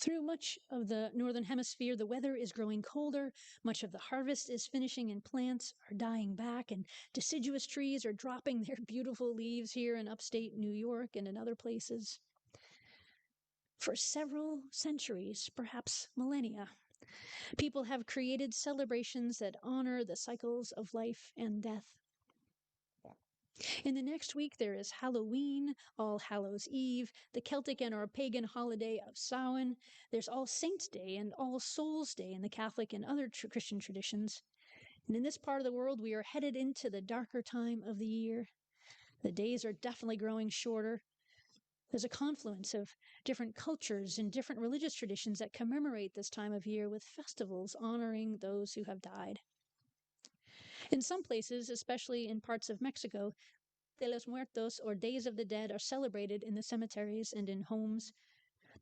Through much of the northern hemisphere, the weather is growing colder, much of the harvest is finishing, and plants are dying back, and deciduous trees are dropping their beautiful leaves here in upstate New York and in other places. For several centuries, perhaps millennia, people have created celebrations that honor the cycles of life and death. In the next week, there is Halloween, All Hallows Eve, the Celtic and or pagan holiday of Samhain. There's All Saints' Day and All Souls' Day in the Catholic and other Christian traditions. And in this part of the world, we are headed into the darker time of the year. The days are definitely growing shorter. There's a confluence of different cultures and different religious traditions that commemorate this time of year with festivals honoring those who have died. In some places, especially in parts of Mexico, de los Muertos, or Days of the Dead, are celebrated in the cemeteries and in homes.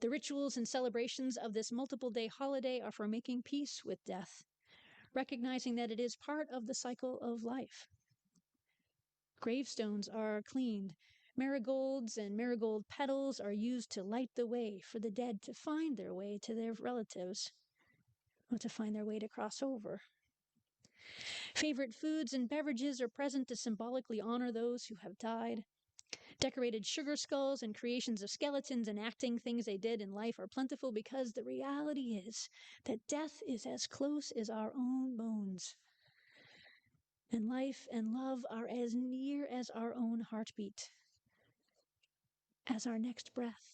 The rituals and celebrations of this multiple day holiday are for making peace with death, recognizing that it is part of the cycle of life. Gravestones are cleaned. Marigolds and marigold petals are used to light the way for the dead to find their way to their relatives, or to find their way to cross over. Favorite foods and beverages are present to symbolically honor those who have died. Decorated sugar skulls and creations of skeletons enacting things they did in life are plentiful, because the reality is that death is as close as our own bones, and life and love are as near as our own heartbeat, as our next breath.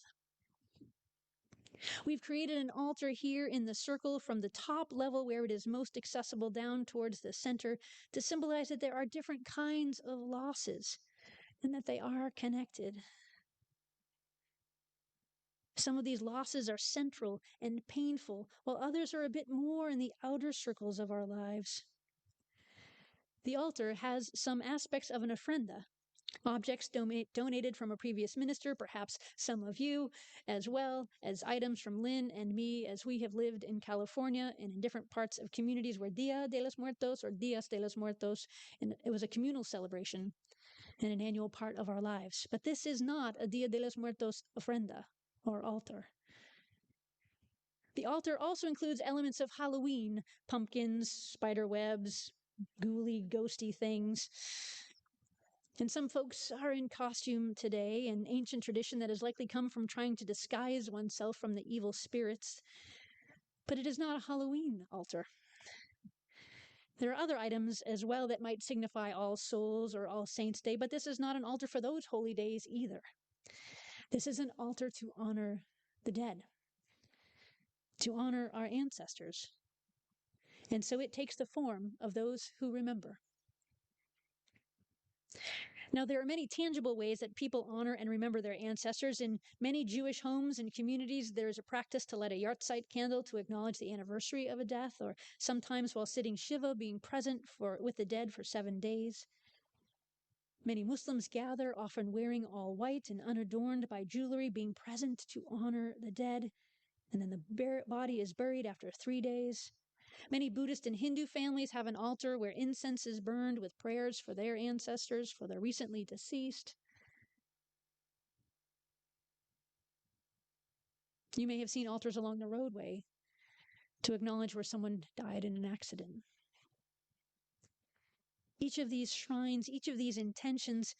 We've created an altar here in the circle from the top level, where it is most accessible, down towards the center, to symbolize that there are different kinds of losses and that they are connected. Some of these losses are central and painful, while others are a bit more in the outer circles of our lives. The altar has some aspects of an ofrenda, objects donated from a previous minister, perhaps some of you, as well as items from Lynn and me, as we have lived in California and in different parts of communities where Dia de los Muertos or Dias de los Muertos, and it was a communal celebration and an annual part of our lives. But this is not a Dia de los Muertos ofrenda or altar. The altar also includes elements of Halloween: pumpkins, spider webs, ghouly, ghosty things. And some folks are in costume today, an ancient tradition that has likely come from trying to disguise oneself from the evil spirits. But it is not a Halloween altar. There are other items as well that might signify All Souls or All Saints' Day, but this is not an altar for those holy days either. This is an altar to honor the dead, to honor our ancestors. And so it takes the form of those who remember. Now, there are many tangible ways that people honor and remember their ancestors. In many Jewish homes and communities, there is a practice to light a yahrzeit candle to acknowledge the anniversary of a death, or sometimes while sitting Shiva, being present with the dead for 7 days. Many Muslims gather, often wearing all white and unadorned by jewelry, being present to honor the dead. And then the body is buried after 3 days. Many Buddhist and Hindu families have an altar where incense is burned with prayers for their ancestors, for the recently deceased. You may have seen altars along the roadway to acknowledge where someone died in an accident. Each of these shrines, each of these intentions,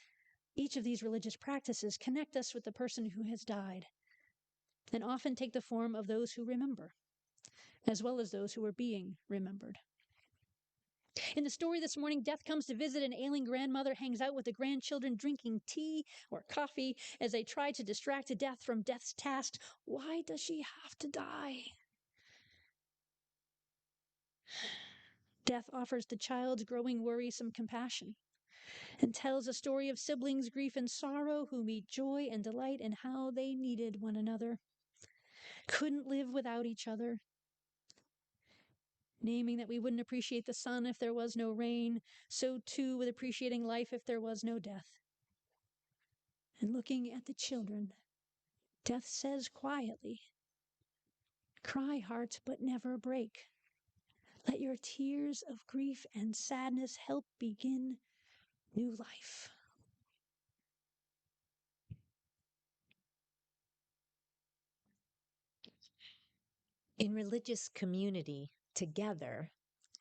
each of these religious practices connect us with the person who has died, and often take the form of those who remember, as well as those who are being remembered. In the story this morning, Death comes to visit an ailing grandmother, hangs out with the grandchildren, drinking tea or coffee as they try to distract Death from Death's task. Why does she have to die? Death offers the child's growing worry some compassion and tells a story of siblings' grief and sorrow who meet joy and delight in how they needed one another, couldn't live without each other. Naming that we wouldn't appreciate the sun if there was no rain, so too with appreciating life if there was no death. And looking at the children, Death says quietly, "Cry, heart, but never break. Let your tears of grief and sadness help begin new life." In religious community, together,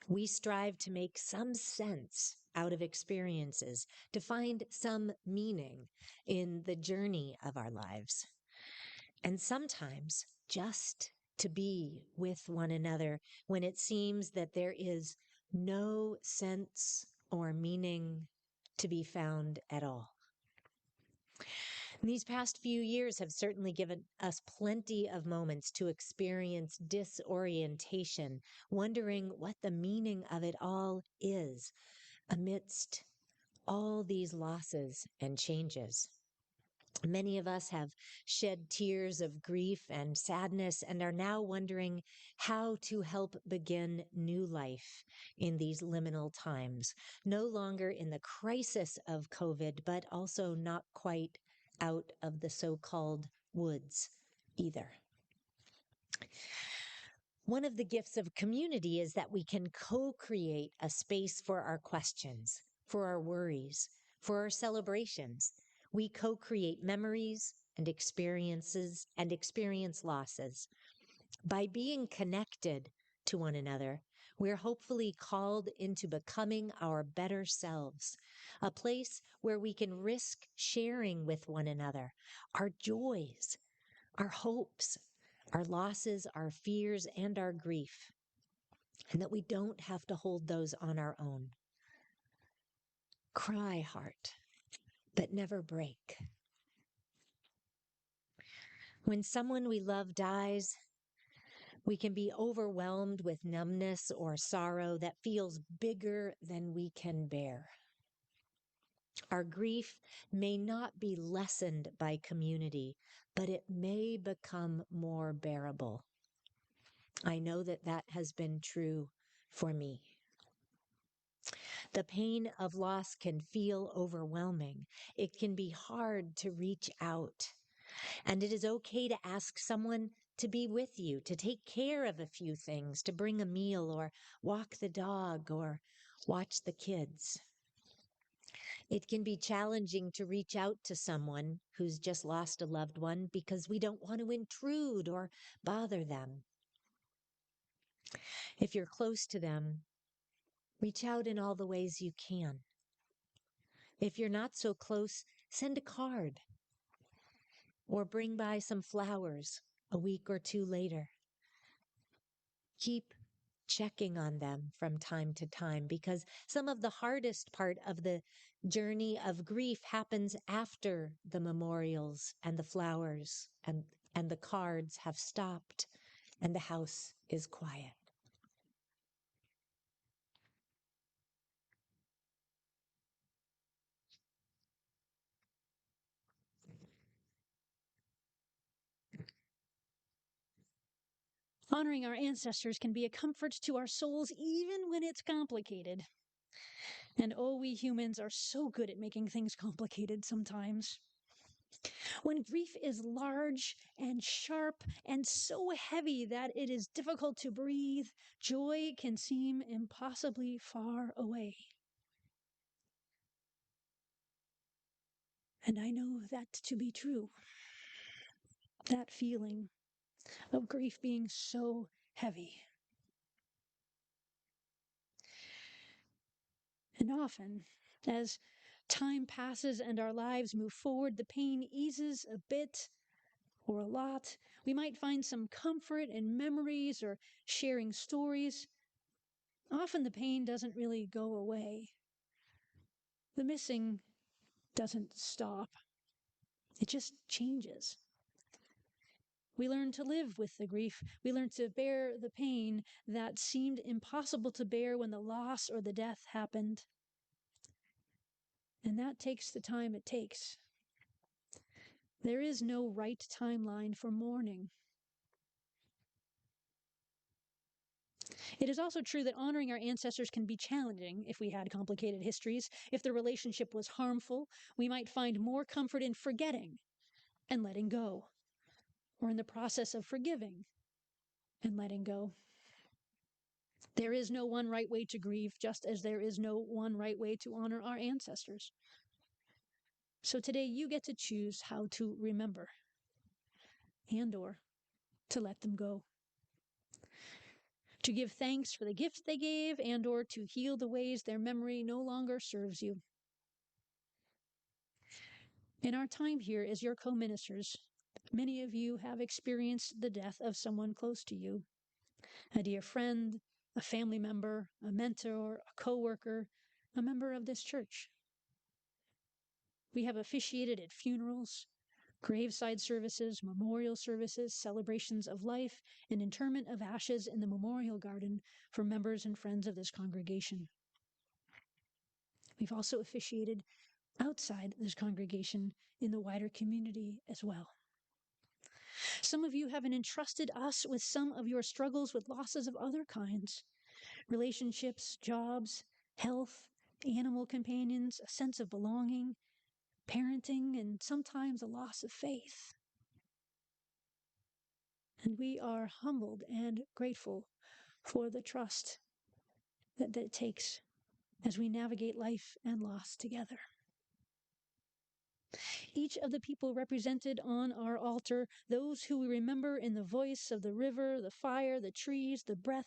we strive to make some sense out of experiences, to find some meaning in the journey of our lives. And sometimes just to be with one another when it seems that there is no sense or meaning to be found at all. These past few years have certainly given us plenty of moments to experience disorientation, wondering what the meaning of it all is amidst all these losses and changes. Many of us have shed tears of grief and sadness and are now wondering how to help begin new life in these liminal times, no longer in the crisis of COVID, but also not quite out of the so called woods either. One of the gifts of community is that we can co create a space for our questions, for our worries, for our celebrations. We co create memories and experiences and experience losses. By being connected to one another, we're hopefully called into becoming our better selves, a place where we can risk sharing with one another our joys, our hopes, our losses, our fears, and our grief, and that we don't have to hold those on our own. Cry, heart, but never break. When someone we love dies, we can be overwhelmed with numbness or sorrow that feels bigger than we can bear. Our grief may not be lessened by community, but it may become more bearable. I know that that has been true for me. The pain of loss can feel overwhelming. It can be hard to reach out. And it is okay to ask someone to be with you, to take care of a few things, to bring a meal or walk the dog or watch the kids. It can be challenging to reach out to someone who's just lost a loved one because we don't want to intrude or bother them. If you're close to them, reach out in all the ways you can. If you're not so close, send a card or bring by some flowers a week or two later. Keep checking on them from time to time because some of the hardest part of the journey of grief happens after the memorials and the flowers and the cards have stopped and the house is quiet. Honoring our ancestors can be a comfort to our souls even when it's complicated. And oh, we humans are so good at making things complicated sometimes. When grief is large and sharp and so heavy that it is difficult to breathe, joy can seem impossibly far away. And I know that to be true. That feeling of grief being so heavy. And often, as time passes and our lives move forward, the pain eases a bit or a lot. We might find some comfort in memories or sharing stories. Often the pain doesn't really go away. The missing doesn't stop. It just changes. We learn to live with the grief. We learn to bear the pain that seemed impossible to bear when the loss or the death happened. And that takes the time it takes. There is no right timeline for mourning. It is also true that honoring our ancestors can be challenging if we had complicated histories. If the relationship was harmful, we might find more comfort in forgetting and letting go, or in the process of forgiving and letting go. There is no one right way to grieve, just as there is no one right way to honor our ancestors. So today you get to choose how to remember and or to let them go. to give thanks for the gifts they gave and or to heal the ways their memory no longer serves you. In our time here as your co-ministers, many of you have experienced the death of someone close to you, a dear friend, a family member, a mentor, a co-worker, a member of this church. We have officiated at funerals, graveside services, memorial services, celebrations of life, and interment of ashes in the memorial garden for members and friends of this congregation. We've also officiated outside this congregation in the wider community as well. Some of you have entrusted us with some of your struggles with losses of other kinds: relationships, jobs, health, animal companions, a sense of belonging, parenting, and sometimes a loss of faith. And we are humbled and grateful for the trust that it takes as we navigate life and loss together. Each of the people represented on our altar, those who we remember in the voice of the river, the fire, the trees, the breath,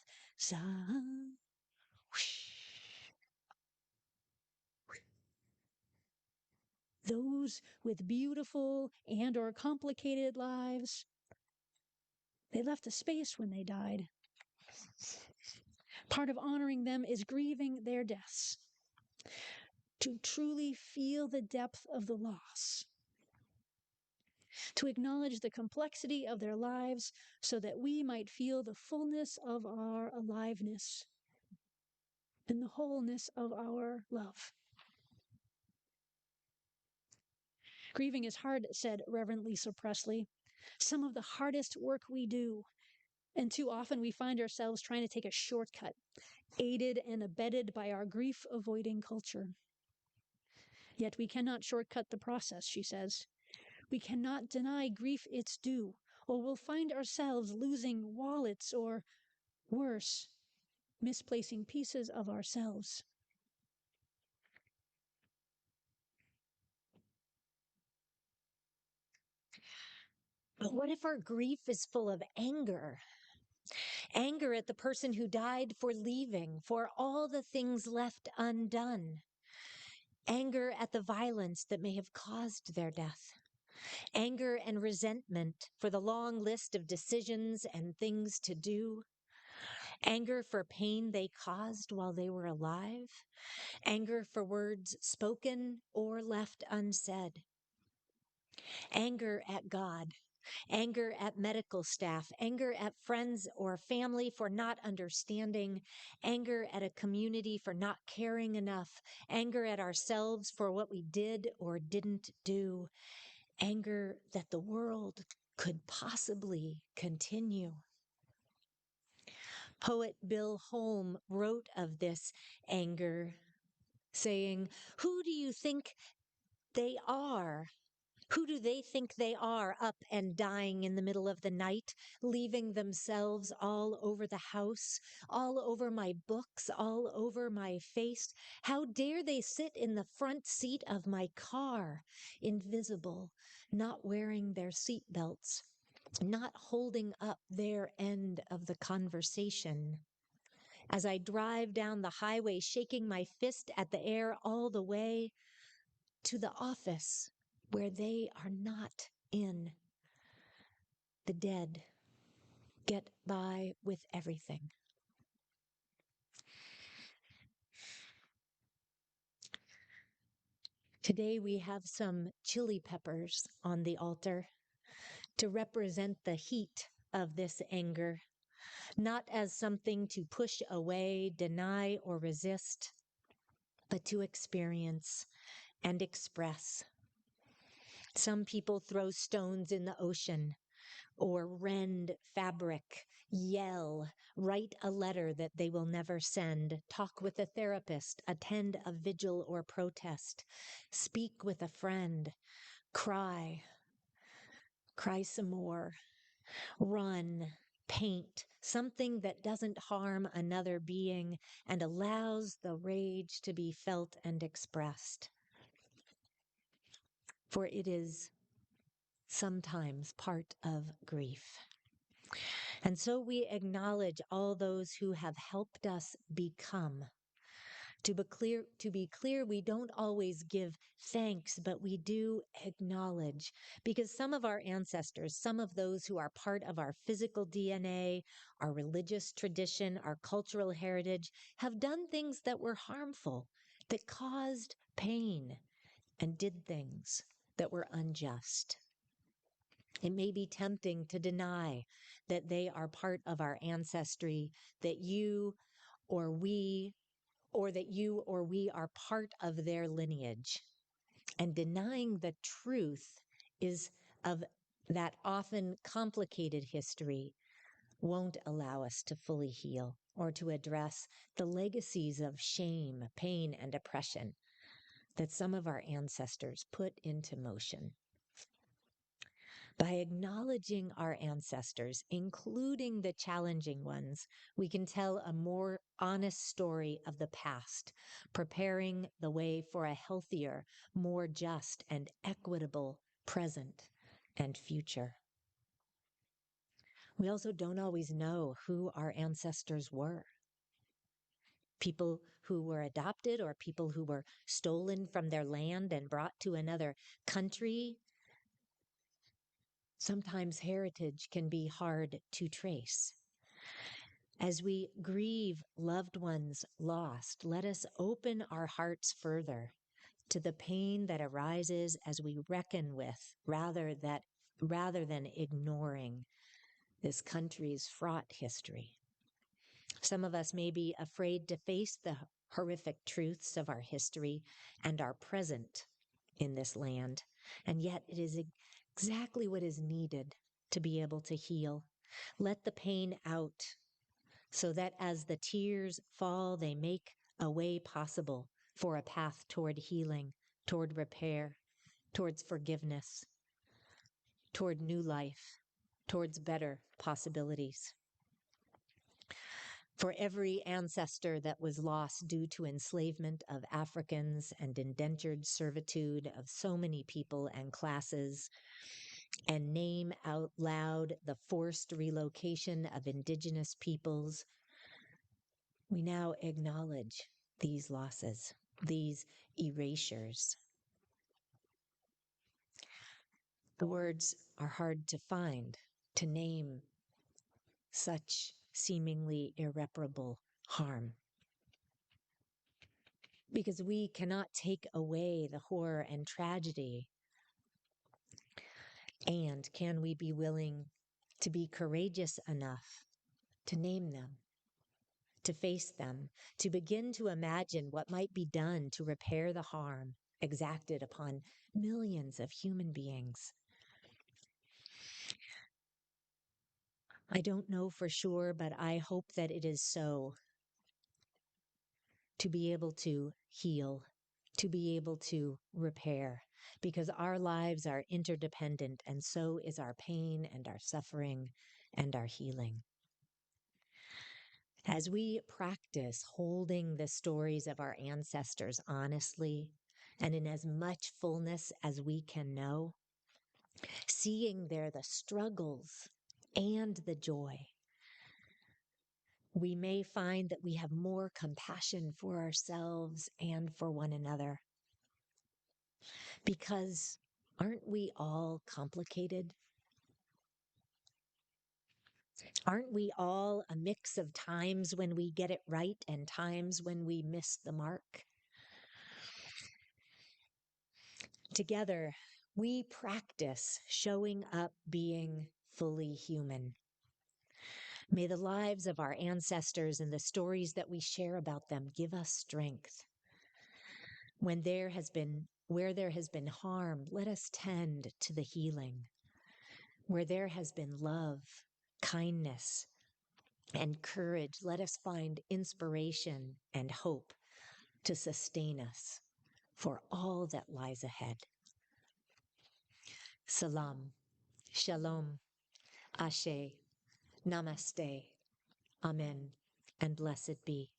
those with beautiful and or complicated lives, they left a space when they died. Part of honoring them is grieving their deaths, to truly feel the depth of the loss, to acknowledge the complexity of their lives so that we might feel the fullness of our aliveness and the wholeness of our love. Grieving is hard, said Reverend Lisa Presley. Some of the hardest work we do, and too often we find ourselves trying to take a shortcut, aided and abetted by our grief-avoiding culture. Yet we cannot shortcut the process, she says. We cannot deny grief its due, or we'll find ourselves losing wallets or, worse, misplacing pieces of ourselves. But what if our grief is full of anger? Anger at the person who died, for leaving, for all the things left undone. Anger at the violence that may have caused their death. Anger and resentment for the long list of decisions and things to do. Anger for pain they caused while they were alive. Anger for words spoken or left unsaid. Anger at God. Anger at medical staff, anger at friends or family for not understanding, anger at a community for not caring enough, anger at ourselves for what we did or didn't do, anger that the world could possibly continue. Poet Bill Holm wrote of this anger, saying, "Who do you think they are? Who do they think they are, up and dying in the middle of the night, leaving themselves all over the house, all over my books, all over my face? How dare they sit in the front seat of my car, invisible, not wearing their seat belts, not holding up their end of the conversation? As I drive down the highway, shaking my fist at the air all the way to the office where they are not in. The dead get by with everything." Today we have some chili peppers on the altar to represent the heat of this anger, not as something to push away, deny, or resist, but to experience and express. Some people throw stones in the ocean or rend fabric, yell, write a letter that they will never send, talk with a therapist, attend a vigil or protest, speak with a friend, cry some more, run, paint, something that doesn't harm another being and allows the rage to be felt and expressed. For it is sometimes part of grief. And so we acknowledge all those who have helped us become. To be clear, we don't always give thanks, but we do acknowledge, because some of our ancestors, some of those who are part of our physical DNA, our religious tradition, our cultural heritage, have done things that were harmful, that caused pain, and did things that were unjust. It may be tempting to deny that they are part of our ancestry, that you or we that you or we are part of their lineage. And denying the truth is of that often complicated history won't allow us to fully heal or to address the legacies of shame, pain, and oppression that some of our ancestors put into motion. By acknowledging our ancestors, including the challenging ones, we can tell a more honest story of the past, preparing the way for a healthier, more just, and equitable present and future. We also don't always know who our ancestors were. People who were adopted or people who were stolen from their land and brought to another country. Sometimes heritage can be hard to trace. As we grieve loved ones lost, let us open our hearts further to the pain that arises as we reckon with, rather than ignoring this country's fraught history. Some of us may be afraid to face the horrific truths of our history and our present in this land, and yet it is exactly what is needed to be able to heal. Let the pain out so that as the tears fall, they make a way possible for a path toward healing, toward repair, towards forgiveness, toward new life, towards better possibilities. For every ancestor that was lost due to enslavement of Africans and indentured servitude of so many people and classes, and name out loud the forced relocation of indigenous peoples, we now acknowledge these losses, these erasures. The words are hard to find to name such seemingly irreparable harm, because we cannot take away the horror and tragedy. And can we be willing to be courageous enough to name them, to face them, to begin to imagine what might be done to repair the harm exacted upon millions of human beings? I don't know for sure, but I hope that it is so. To be able to heal, to be able to repair, because our lives are interdependent, and so is our pain and our suffering and our healing. As we practice holding the stories of our ancestors honestly and in as much fullness as we can know, seeing there the struggles and the joy, we may find that we have more compassion for ourselves and for one another. Because aren't we all complicated? Aren't we all a mix of times when we get it right and times when we miss the mark? Together, we practice showing up being fully human. May the lives of our ancestors and the stories that we share about them give us strength. Where there has been harm, let us tend to the healing. Where there has been love, kindness, and courage, let us find inspiration and hope to sustain us for all that lies ahead. Salam, Shalom, Ashe, Namaste, Amen, and blessed be.